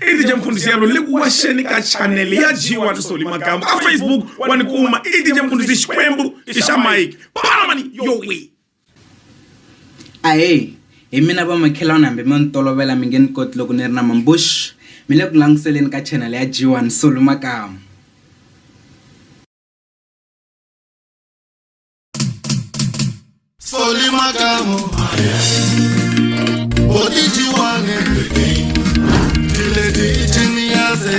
i DJ Mfundisi yalo le kuwasheni ka channel ya G1 Soli Magama ka Facebook wanikuma i DJ Mfundisi Xikwembu xa Mike Palamani yo way aye mina ba makhelana mbe mantolovela mingeni koti loko ni ri na mambush mina ku languseleni ka channel ya G1 Soli Magama Soli Magama Body G1 Dile di chini yaze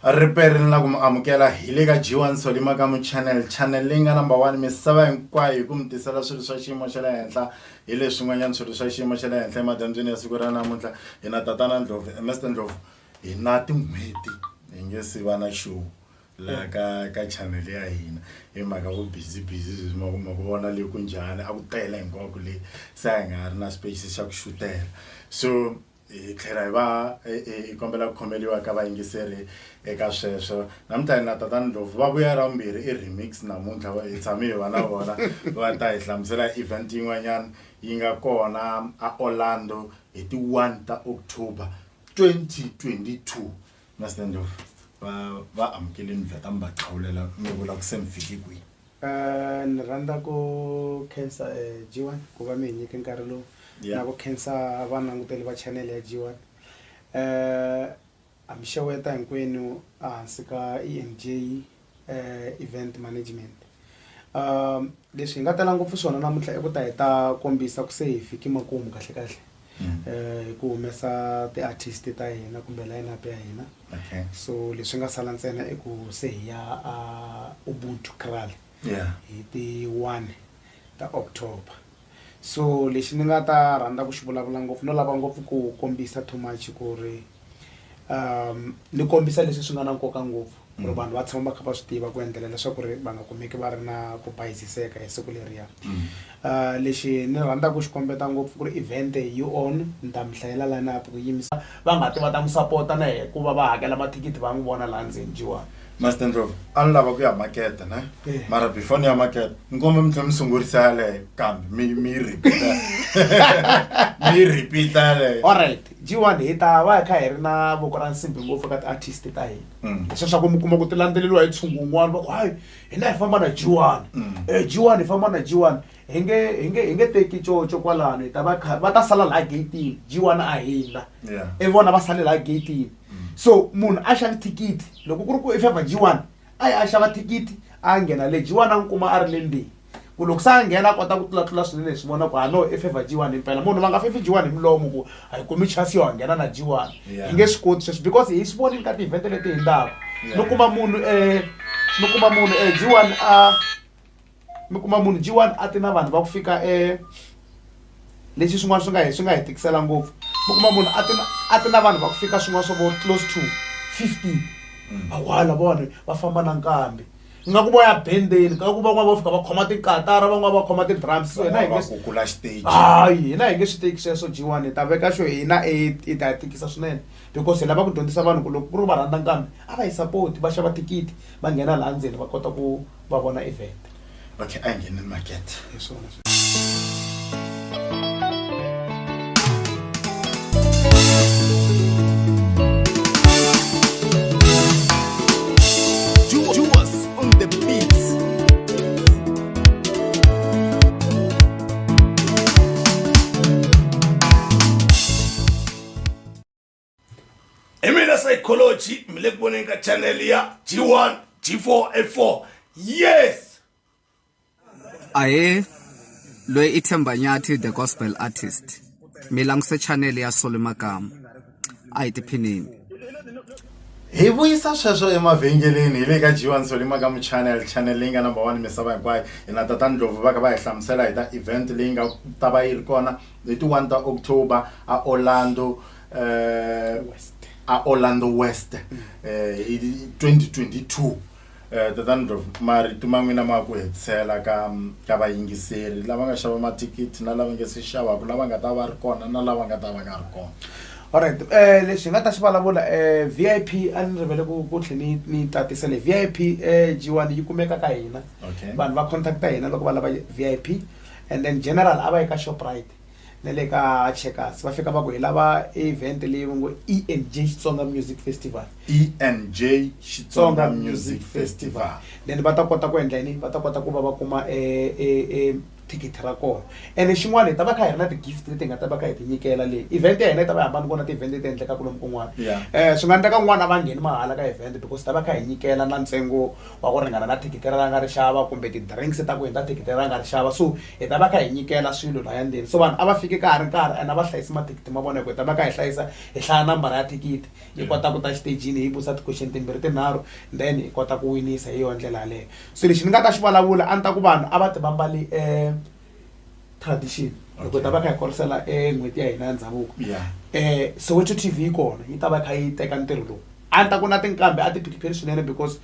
Repairing la ku amukela hi le ka G1 Solimakamu channel leyi nga number 1 misava hinkwayo ku mi tisela swilo swa xiyimo xa le henhla hi leswi swin'wanyana swilo swa xiyimo xa le henhla emadyambyini ya siku ra namuntlha hi na tatana Ndlovu Mr Ndlovu hi na tin'hweti hi nge si va na show la ka channel ya hina hi mhaka ku busy ma ku vona le ku njhani a ku tela hinkwako le se hi nga ri na space xa ku shootela so tlhela hi va kombela ku khomeliwa ka vayingiseri eka sweswo namuntlha na tatana Ndlovu va vuya ra vumbirhi i remix namuntlha hi tshame hi va na vona va ta hi hlamusela event yin'wanyana yi nga kona a Orlando hi ti 1 ta October 2022 Mr Ndlovu va amukeleni vheta mi va qhawulela mi vula ku se mi fike kwihi ni rhandza ku khensa G1 ku va mi nyike nkarhi lowu na ku khensa vananguteli va channel ya G1 am xeweta hinkwenu hansi ka EMJ event management leswi hi nga tala ngopfu swona namuntlha i ku ta hi ta kombisa ku se hi fike makumu kahle kahle ku humesa ti-artist ta hina kumbe line-up ya hina so leswi nga sala ntsena i ku se hi ya Ubuntu Kral hi ti 1 ta October so lexi ni nga ta rhandza ku xi vulavula ngopfu no lava ngopfu ku kombisa too much ku ri ni kombisa leswi swi nga na nkoka ngopfu ku ri vanhu va tshama va kha va swi tiva ku endlela leswaku ri va nga kumeki va ri na ku bayisiseka hi siku leriya lexi ni rhandza ku xi kombeta ngopfu ku ri event yi on ni ta mi hlayela line-up ku yimisa va nga ti va ta n'wi sapota na hi ku va va hakela mathikithi va n'wi vona laha ndzeni G1 Mr Ndlovu a ni lava ku ya market na mara before ni ya market ni kombe mi tlhela mi sungurisa yaleyo kambe mi repeat yaleyo alright G1 hi ta va hi kha hi ri na voko ra nsimbi ngopfu ka ti-artist ta hina leswi swa ku mi kuma ku ti landzeleliwa hi tshungu wun'wana va ku hayi hina hi famba na G1 G1 hi famba na G1 hi nge teki coco kwalano hi ta va ta sala laha gatini G1 a hindla i vona va sale laha gatini so munhu a xava thikithi loko ku ri ku i favor G1 a xava thikithi a nghena le G1 a n'wi kuma a ri le ndzeni ku loko sa nghena a kota ku tlula swinene hi swi vona ku no i favor G1 impela munhu va nga fifi G1 hi milomo ku a hi kumi chance yo a nghena na G1 hi nge swi koti sweswi because hi swi vonile ka ti-event leti hindlaku no kuma munhu G1 mi kuma munhu G1 a ti na vanhu va ku fika leswi swin'wana swi nga hi tikisela ngopfu mi kuma munhu a ti na vanhu va ku fika swin'wana swo vo close to 50 awala vona va famba na nkambi nga ku voya bendeni ka ku van'wana va fika va khoma tikatara van'wana va khoma ti-drums so hina hi nge kula stage hina hi nge swi teki sweswo G1 hi ta veka xo hina i ta tikisa swinene because hi lava ku dyondzisa vanhu ku loko ku ri va rhandza nkambi a va hi support va xava tikiti va nghena laha ndzeni va kota ku va vona event okay a nghena market hi swona Psychology mile kuboneni ka channel ya G1 G4 F4 yes aye loyi i Themba Nyathi the gospel artist milangise channel ya Solimakamu a hi tiphinini hi vuyisa sweswo emavhengeleni hi le ka G1 Solimakamu channel leyi nga number 1 misava hinkwayo hi na tatana Ndlovu va ka va hi hlamusela hi ta event leyi nga ta va yi ri kona hi ti 1 ta October a Orlando West 2022 tatana Ndlovu marito man'wina ma ku hetisela ka vayingiseri lava nga xava matikiti na lava nge se xavaku lava nga ta va ri kona na lava nga ta va nga ri kona alright leswi nga ta xi vulavula VIP a ni rivele ku tlhela ni tatisele VIP G1 yi kumeka ka hina vanhu va contacta hina loko va lava VIP and then general a va eka Shoprite na le ka Checkers va fika va ku hi lava event leyi ngo ENJ Xitsonga Music Festival ENJ Xitsonga Music Festival then va ta kota ku endla yini va ta kota ku va kuma thikithi ra kona ene xin'wana hi ta va kha hi ri na ti-gift leti hi nga ta va kha hi ti nyikela leyi event ya hina yi ta va hambana kona ti-event leti endlekaka lomu kun'wana swi nga endleka n'wana a va ngheni mahala ka event because ta va kha hi nyikela na ntsengo wa ku ringana na thikithi ra nga ri xava kumbe ti-drinks ta ku hi ta thikithi ra nga ri xava so hi ta va kha hi nyikela swilo laya ndzeni so vanhu a va fike ka ha ri nkarhi and a va hlayisi mathikithi ma vona hi ku hi ta va kha hi hlayisa hi hlaya nambara ya thikithi hi kota ku ta xitejini hi busa ti-question timbirhi tinharhu then hi kota ku winisa hi yona ndlela yaleyo so lexi ni nga ta xi vulavula a ni ta ku vanhu a va ti va mbali tradition loko ta va kha hi korisela n'hweti ya hina ya ndhavuko Soweto TV yi kona yi ta va kha yi teka ntirho lowu a ni ta ku na tinkambe a ti phiriphiri swinene because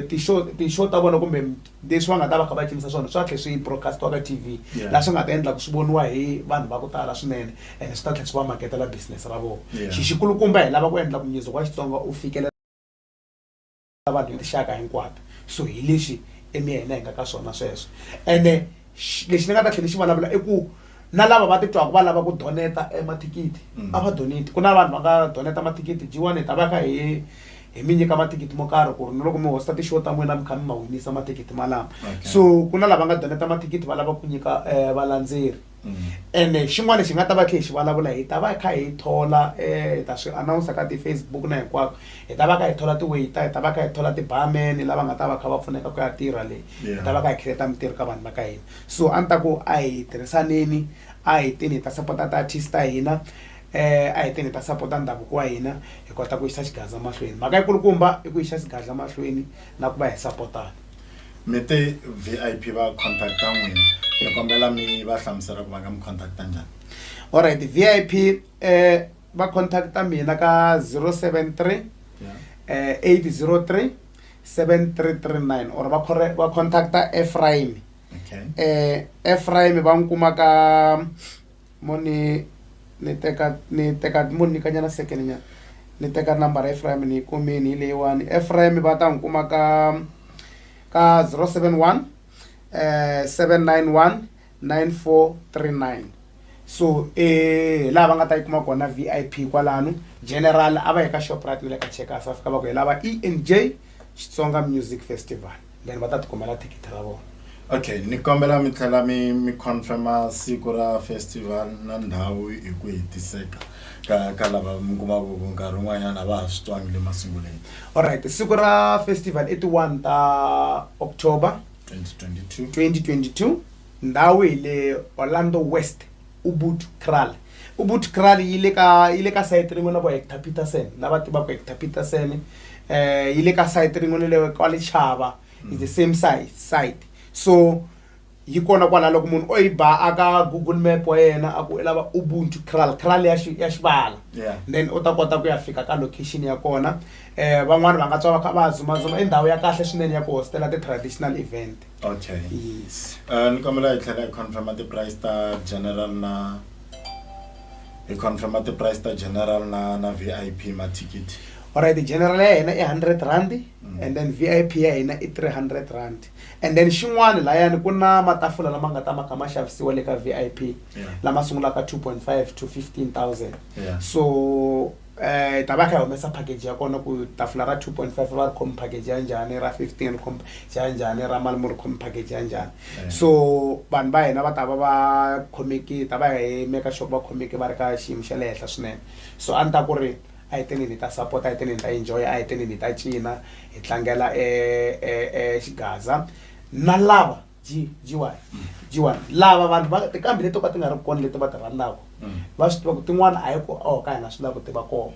ti-show ta vona kumbe leswi va nga ta va kha va cinisa swona swa tlhe swi broadcastiwa ka TV laha swi nga ta endla ku swi voniwa hi vanhu va ku tala swinene and swi ta tlhe swi va maketela business ra vona xikulukumba hi lava ku endla ku music wa Xitsonga u fikelela vanhu hi tixaka hinkwato so hi lexi emihina hi nga ka swona sweswo ene lexi ni nga ta tlhela xi vulavula i ku na lava va titwaka va lava ku doneta mathikithi a va donate ku na vanhu va nga doneta mathikithi jiwani hi ta va kha hi mi nyika mathikithi mo karhi ku ri ni loko mi hosta ti-show ta n'wina mi kha mi ma winisa mathikithi malama so ku na lava nga doneta mathikithi va lava ku nyika valandzeri ene xin'wana lexi nga ta va kha hi xi vulavula hi ta va kha hi thola hi ta swi announce ka ti-Facebook na hinkwako hi ta va kha hi thola ti-waiter hi ta va kha hi thola ti-barman lava nga ta va kha va pfuneka ku ya tirha leyi hi ta va kha hi create mintirho ka vanhu va ka hina so a ni ta ku a hi tirhisaneni a hi tini hi ta sapota ti-artist ta hina a hi tini hi ta sapota ndhavuko wa hina hi kota ku yisa xigaza mahlweni mhaka yikulukumba i ku yisa xigaza mahlweni na ku va hi sapotana mi te VIP va contacta n'wina ni kombela mi va hlamusela ku va nga mi contacta njhani alright VIP va contacta mina ka 073 803 7339 or va contacta Ephraim Ephraim va n'wi kuma ka moni ni teka moni ni kanyana second nyana ni teka number Ephraim ni kumini leyiwani Ephraim va ta n'wi kuma ka 071 791 9439 so lava nga ta yi kuma kona VIP kwalano general a va eka Shoprite ni le ka Checkers va fika va ku hi lava ENJ Xitsonga Music Festival then va ta tikumela thikithi ra vona okay ni kombela mi tlhela mi confirma siku ra festival na ndhawu hi ku hetiseka ka lava mi kumaka ku nkarhi wun'wanyana va ha swi twangi le masunguleni alright siku ra festival i ti 1 ta October 2022 ndhawu hi le Orlando West Ubud Kral yi le ka site rin'we vo Hector Peterson lava tivaka Hector Peterson yi le ka site rin'we le kwa le Chava is the same site so yi kona kwala loko munhu o yi ba aka Google Map wa yena a ku lava Ubuntu Kral ya xivala then u ta kota ku ya fika ka location ya kona van'wana va nga tswa va kha va zumazuma i ndhawu ya kahle swinene ya ku hostela ti-traditional event okay yes ni kombela hi tlhela hi confirma ti-price ta general na VIP mathikithi alright general ya hina i 100 rand and then VIP ya hina i 300 rand and then xin'wana layani ku na matafula lama nga ta ma kha ma xavisiwa le ka VIP lama sungulaka 2.5 to 15,000 so ta va kha humesa package ya kona ku tafula ra 2.5 va ri khomi package ya njhani ra 15 ri khomi ya njhani ra malume ri khomi package ya njhani so vanhu va hina va ta va va khomeki ta va hi make sure va khomeki va ri ka xiyimo xa le henhla swinene so a ni ta ku ri a hi teni ni ta support a hi teni ni ta enjoy a hi teni ni ta cina hi tlangela xigaza na lava jiwani lava vanhu va tikambi leti to ka ti nga ri kona leti va ti rhandzaka va swi tiva ku tin'wana a hi ku ka hi nga swi lava ku tiva kona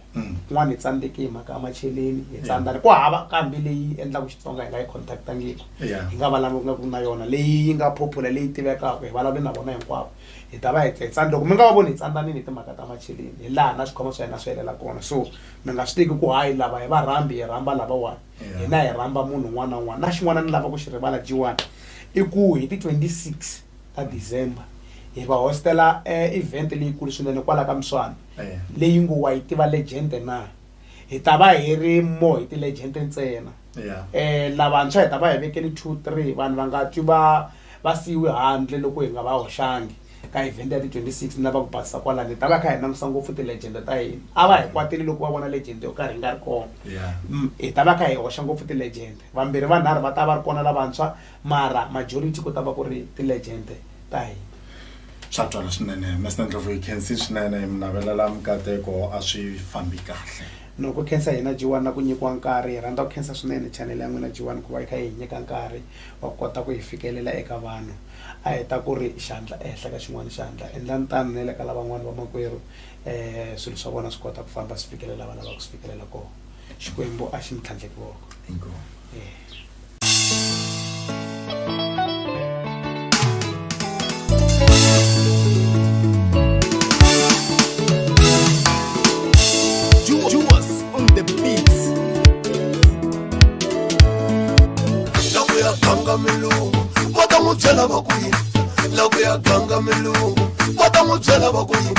tin'wana hi tsandzeki hi mhaka ya macheleni hi tsandzani ku hava kambi leyi endlaka Xitsonga hi nga yi contactangiki hi nga vulavulaka na yona leyi yi nga popular leyi tivekaka hi vulavuli na vona hinkwavo hi ta va hi tsandza loko mi nga va voni hi tsandzanini hi timhaka ta macheleni hi laha na swikhoma swa hina swi helela kona so mi nga swi teki ku hayi lava hi varhambi hi rhamba lavawani hina hi rhamba munhu un'wana na un'wana na xin'wana ni lava ku xi rivala jiwani i ku hi ti 26 ta December hi va hostela event leyikulu swinene kwala ka Mswana leyi ngo wa yi tiva legend na hi ta va hi ri mo hi ti legend ntsena lavantshwa hi ta va hi vekeli 2-3 vanhu va nga twi va siyiwe handle loko hi nga va hoxangi ka event ya ti 26 na va ku basisa kwala ni ta va kha hi langusa ngopfu ti-legend ta hina a va hi kwateli loko va vona legend yo karhi hi nga ri kona hi ta va kha hi hoxa ngopfu ti-legend vambirhi vanharhu va ta va ri kona lavantshwa mara majority ku ta va ku ri ti-legend ta hina swa twala swinene Mr Ndlovu hi khensi swinene mi navelela mikateko a swi fambi kahle no ku khensa hina G1 na ku nyikiwa nkarhi hi rhandza ku khensa swinene channel ya n'wina G1 ku va hi kha hi nyika nkarhi wa kota ku hi fikelela eka vanhu a hi ta ku ri xandla ehenhla ka xin'wana xandla endlani tani na le ka lavan'wana va makwerhu swilo swa vona swi kota ku famba swi fikelela vana va ku swi fikelela kona Xikwembu a xi mi tlhandleki voko ganga milungu wata n'wi byela va ku yini loko ya ganga milungu wata n'wi byela va ku yini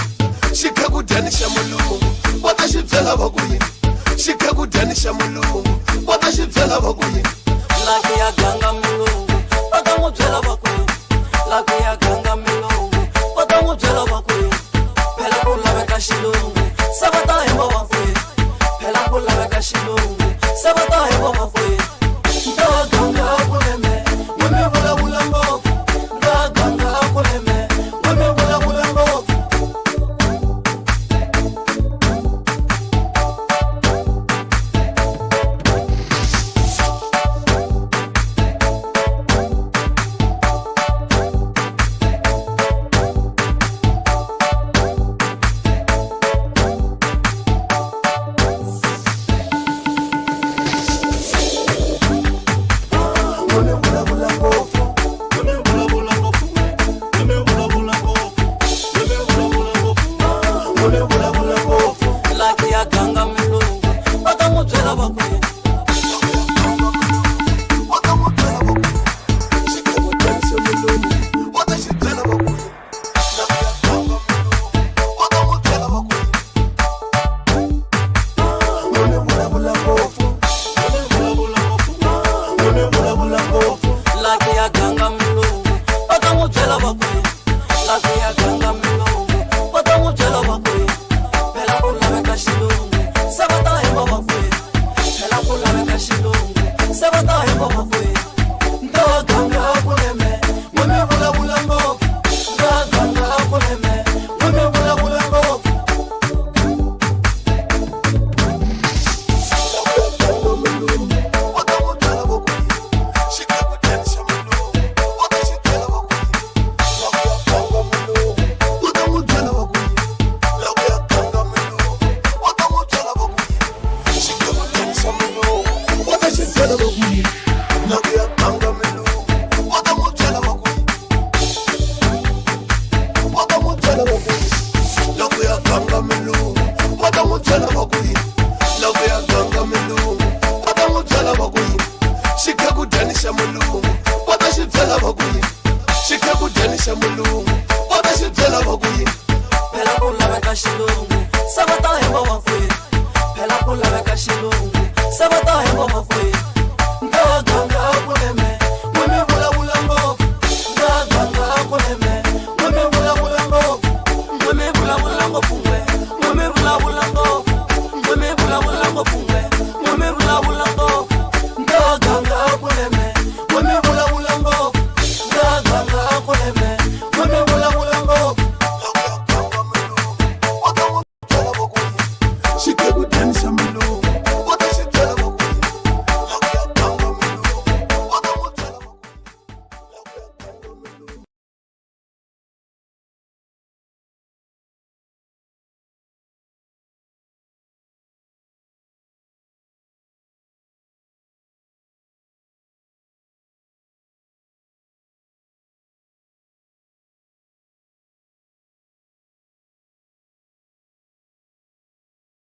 xikhegudyani xa mulungu wata xi byela va ku yini xikhegudyani xa mulungu wata xi byela va ku yini loko ya ganga milungu wata n'wi byela va ku yini loko ya ganga milungu wata n'wi byela va ku yini phela ku laveka xilungu se va ta hemba va ku yini phela ku laveka xilungu se va ta hemba va ku yini Sabata hemba wa kwe, pela kula weka shilungu. Sabata hemba wa kwe.